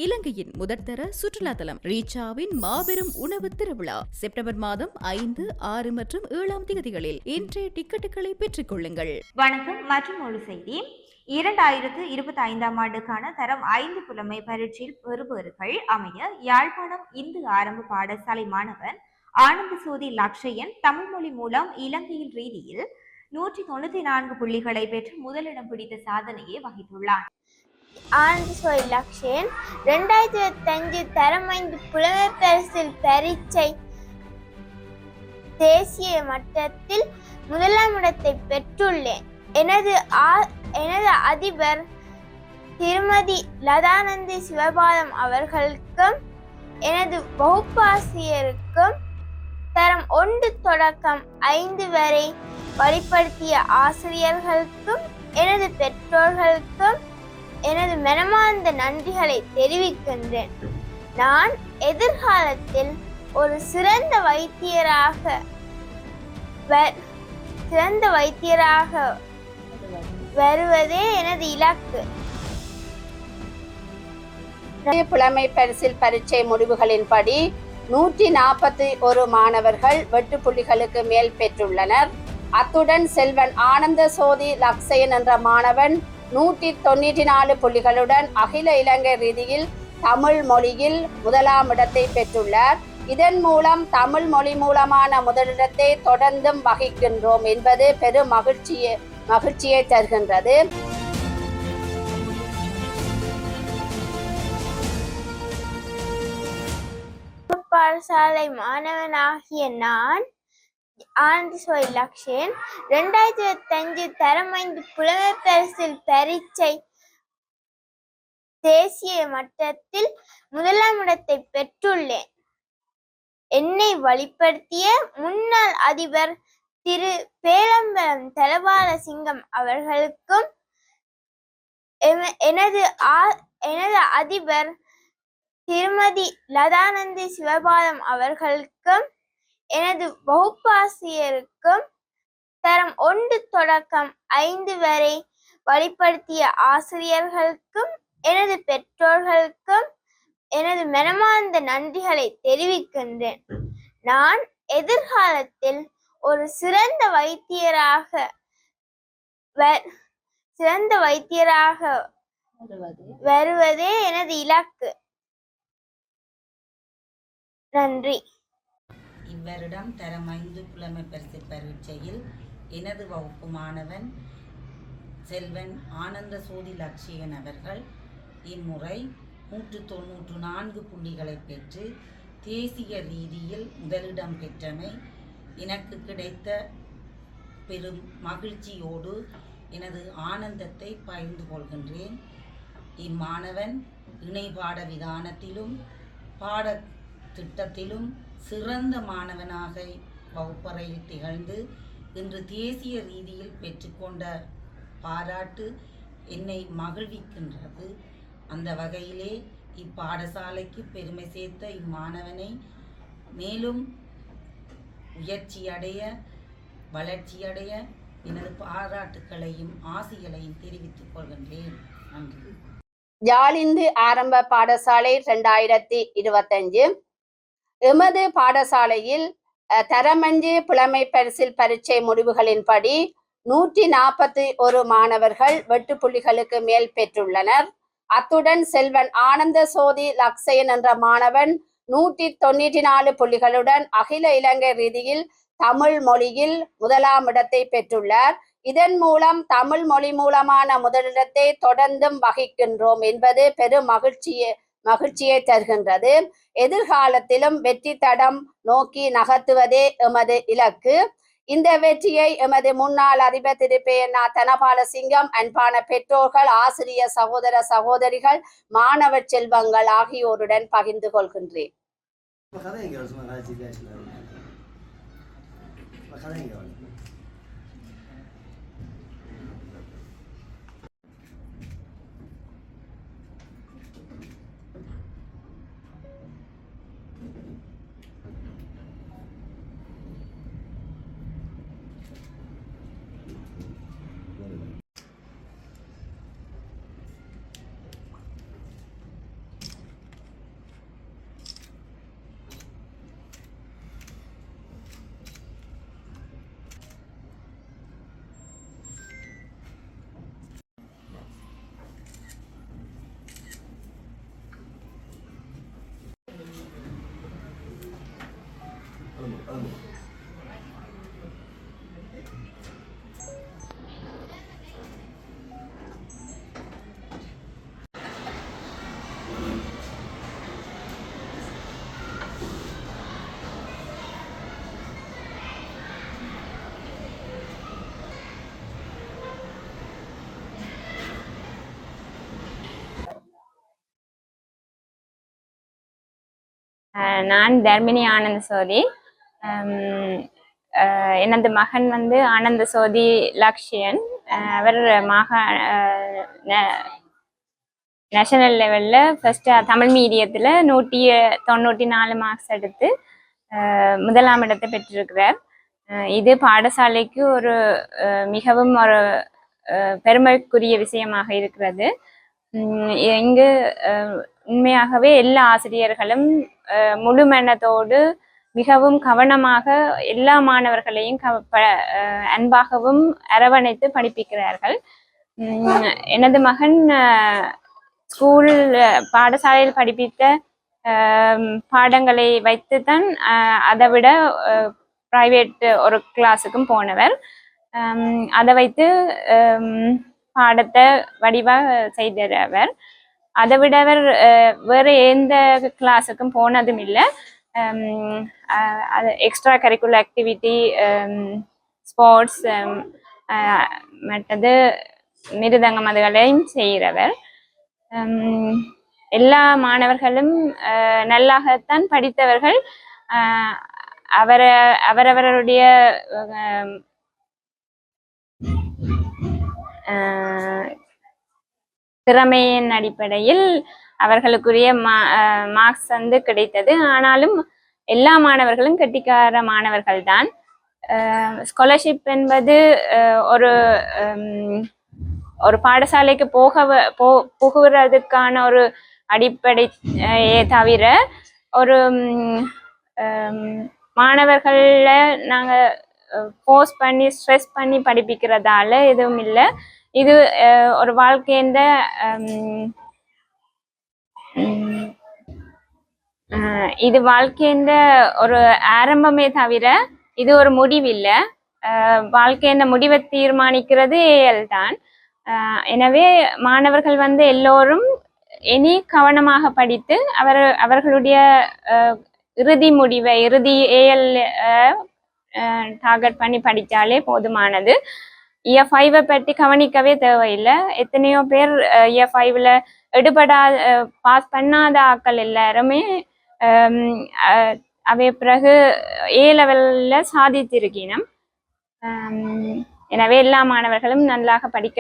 இலங்கையின் முதற்தர சுற்றுலா தலம் ரீச்சாவின் மாபெரும் உணவு திருவிழா செப்டம்பர் மாதம் 5, 6 மற்றும் 7ஆம் தேதிகளில் இன்றைய டிக்கெட்டுகளை பெற்றுக் கொள்ளுங்கள். வணக்கம். மற்றும் ஒரு செய்தி. 2025ஆம் ஆண்டுக்கான தரம் 5 புலமை பரீட்சையில் பெறுபவர்கள் அமைய யாழ்ப்பாணம் இந்து ஆரம்ப பாடசாலை மாணவன் ஆனந்த சோதி லக்ஷயன் தமிழ் மொழி மூலம் இலங்கையில் ரீதியில் 194 புள்ளிகளை பெற்று முதலிடம் பிடித்த சாதனையை வகித்துள்ளார். ஆனந்த சோதி லக்ஷயன் 2025 தரம் 5 புலமை பரிசில் பரீட்சை தேசிய மட்டத்தில் முதலாம் இடத்தை பெற்றுள்ளேன். எனது அதிபர் திருமதி லதானந்தி சிவபாதம் அவர்களுக்கும் எனது வகுப்பாசிரியருக்கும் தரம் 1 தொடக்கம் 5 வரை வழிப்படுத்திய ஆசிரியர்களுக்கும் எனது பெற்றோர்களுக்கும் எனது மனமார்ந்த நன்றிகளை தெரிவிக்கின்றேன். நான் எதிர்காலத்தில் ஒரு சிறந்த வைத்தியராக வருவதே எனது இலக்கு. புலமை பரிசில் பரீட்சை முடிவுகளின்படி 141 மாணவர்கள் 8 புள்ளிகளுக்கு மேல் பெற்றுள்ளனர். அத்துடன் செல்வன் ஆனந்த சோதி லக்ஷயன் என்ற மாணவன் 194 புள்ளிகளுடன் அகில இலங்கை ரீதியில் தமிழ் மொழியில் முதலாம் இடத்தை பெற்றுள்ளார். இதன் மூலம் தமிழ் மொழி மூலமான முதலிடத்தை தொடர்ந்தும் வகிக்கின்றோம் என்பது பெரும் மகிழ்ச்சியை தருகின்றது. பாடசாலை மாணவனாகிய நான் ஆனந்த சோதி லக்ஷயன் 2025 தரம் 5 புலமை பரிசில் பரீட்சை தேசிய மட்டத்தில் முதலாம் இடத்தை பெற்றுள்ளேன். என்னை வழிப்படுத்திய முன்னாள் அதிபர் திரு பேலம்பலம் தலபால சிங்கம் அவர்களுக்கும் எனது அதிபர் திருமதி லதானந்தி சிவபாதம் அவர்களுக்கும் எனது வகுப்பாசிரியருக்கும் தரம் 1 தொடக்கம் 5 வரை வழிப்படுத்திய ஆசிரியர்களுக்கும் எனது பெற்றோர்களுக்கும் எனது மனமார்ந்த நன்றிகளை தெரிவிக்கின்றேன். நான் எதிர்காலத்தில் ஒரு சிறந்த வைத்தியராக வருவதே எனது இலக்கு. நன்றி. இவ்வருடம் தரம் 5 புலமை பரிசில் பரீட்சையில் எனது வகுப்பு மாணவன் செல்வன் ஆனந்த சோதி லக்ஷயன் அவர்கள் இம்முறை 194 புள்ளிகளை பெற்று தேசிய ரீதியில் முதலிடம் பெற்றமை எனக்கு கிடைத்த பெரும் மகிழ்ச்சியோடு எனது ஆனந்தத்தை பகிர்ந்து கொள்கின்றேன். இம்மாணவன் இணைபாட விதானத்திலும் பாடத்திட்டத்திலும் சிறந்த மாணவனாக வகுப்பறையில் திகழ்ந்து இன்று தேசிய ரீதியில் பெற்றுக்கொண்ட பாராட்டு என்னை மகிழ்விக்கின்றது. அந்த வகையிலே இப்பாடசாலைக்கு பெருமை சேர்த்த இம்மாணவனை மேலும் உயர்ச்சியடைய வளர்ச்சியடைய எனது பாராட்டுக்களையும் ஆசிகளையும் தெரிவித்துக் கொள்கின்றேன். நன்றி. யாழிந்து ஆரம்ப பாடசாலை 2025 எமது பாடசாலையில் தரம் 5 புலமை பரிசில் பரீட்சை முடிவுகளின்படி 141 மாணவர்கள் 8 புள்ளிகளுக்கு மேல் பெற்றுள்ளனர். அத்துடன் செல்வன் ஆனந்த சோதி லக்ஷயன் என்ற மாணவன் 194 புள்ளிகளுடன் அகில இலங்கை ரீதியில் தமிழ் மொழியில் முதலாம் இடத்தை பெற்றுள்ளார். இதன் மூலம் தமிழ் மொழி மூலமான முதலிடத்தை தொடர்ந்தும் வகிக்கின்றோம் என்பது பெரும் மகிழ்ச்சியை தருகின்றது. எதிர்காலத்திலும் வெற்றி தடம் நோக்கி நகர்த்துவதே எமது இலக்கு. இந்த வெற்றியை எமது முன்னாள் அதிபர் திரு பேனா தனபால சிங்கம், அன்பான பெற்றோர்கள், ஆசிரியர் சகோதர சகோதரிகள், மாணவ செல்வங்கள் ஆகியோருடன் பகிர்ந்து கொள்கின்றேன். நான் தர்மினி ஆனந்த சோதி. எனது மகன் வந்து ஆனந்த சோதி லக்ஷயன். அவர் நேஷனல் லெவலில் ஃபர்ஸ்ட் தமிழ் மீடியத்தில் 194 மார்க்ஸ் எடுத்து முதலாம் இடத்தை பெற்றிருக்கிறார். இது பாடசாலைக்கு ஒரு மிகவும் ஒரு பெருமைக்குரிய விஷயமாக இருக்கிறது. இங்கு உண்மையாகவே எல்லா ஆசிரியர்களும் முழு மனதோடு மிகவும் கவனமாக எல்லா மாணவர்களையும் அன்பாகவும் அரவணைத்து படிப்பிக்கிறார்கள். எனது மகன் ஸ்கூல் பாடசாலையில் படிப்பித்த பாடங்களை வைத்துத்தான் அதை விட பிரைவேட் ஒரு கிளாஸுக்கும் போனவர். அதை வைத்து பாடத்தை வடிவாக செய்தவர். அதை விட அவர் வேறு எந்த கிளாஸுக்கும் போனதும் இல்லை. அது எக்ஸ்ட்ரா கரிக்குலர் ஆக்டிவிட்டி, ஸ்போர்ட்ஸ், மற்றது மிருதங்கம் அதுகளையும் செய்கிறவர். எல்லா மாணவர்களும் நல்லாகத்தான் படித்தவர்கள். அவரவருடைய திறமையின் அடிப்படையில் அவர்களுக்குரிய மார்க்ஸ் வந்து கிடைத்தது. ஆனாலும் எல்லா மாணவர்களும் கெட்டிக்கார மாணவர்கள் தான். ஸ்காலர்ஷிப் என்பது ஒரு பாடசாலைக்கு புகுவதற்கான ஒரு அடிப்படையே தவிர ஒரு மாணவர்கள நாங்கள் ஃபோர்ஸ் பண்ணி ஸ்ட்ரெஸ் பண்ணி படிப்பிக்கிறதால எதுவும் இல்லை. இது ஒரு வாழ்க்கையில ஒரு ஆரம்பமே தவிர இது ஒரு முடிவில்லை. வாழ்க்கையின முடிவை தீர்மானிக்கிறது ஏஎல் தான். எனவே மாணவர்கள் வந்து எல்லோரும் இனி கவனமாக படித்து அவர்களுடைய இறுதி ஏஎல் டார்கெட் பண்ணி படித்தாலே போதுமானது. இயர் 5 பற்றி கவனிக்கவே தேவையில்லை. எத்தனையோ பேர் இயர் 5ல பாஸ் பண்ணாத ஆட்கள் எல்லாருமே அவை பிறகு ஏ லெவலில் சாதித்திருக்கணும். எனவே எல்லா மாணவர்களும் நன்றாக படிக்க.